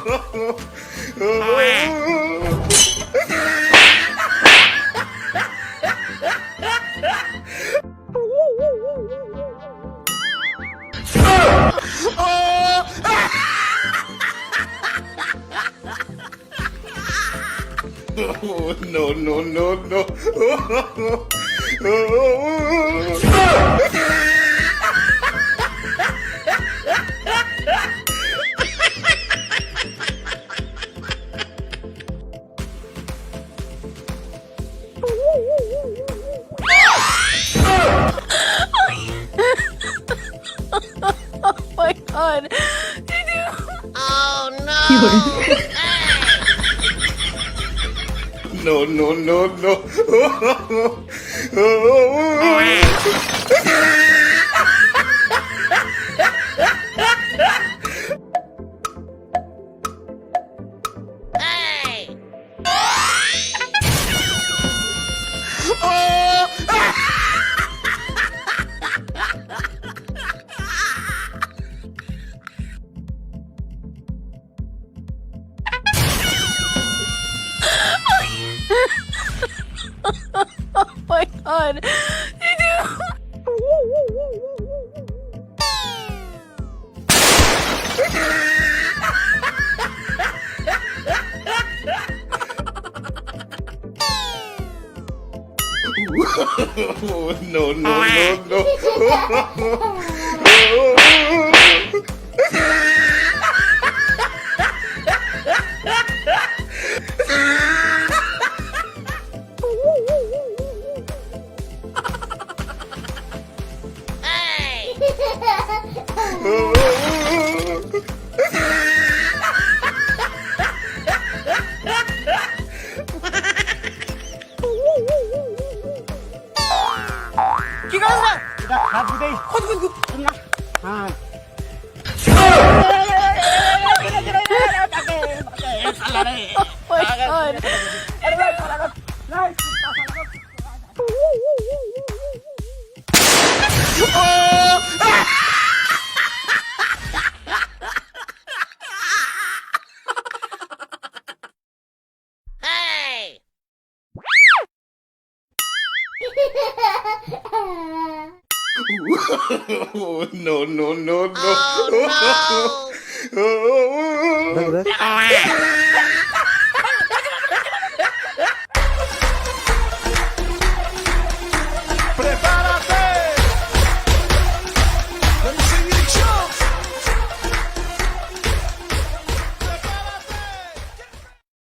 Oh, no, no, no, no. Oh my god. No, no, no, no. Oh my god. Oh, no, no, no, no. 기관사! 나 부대 헛헛헛 아. Oh my god. Oh, no, no, no, no. Oh, no.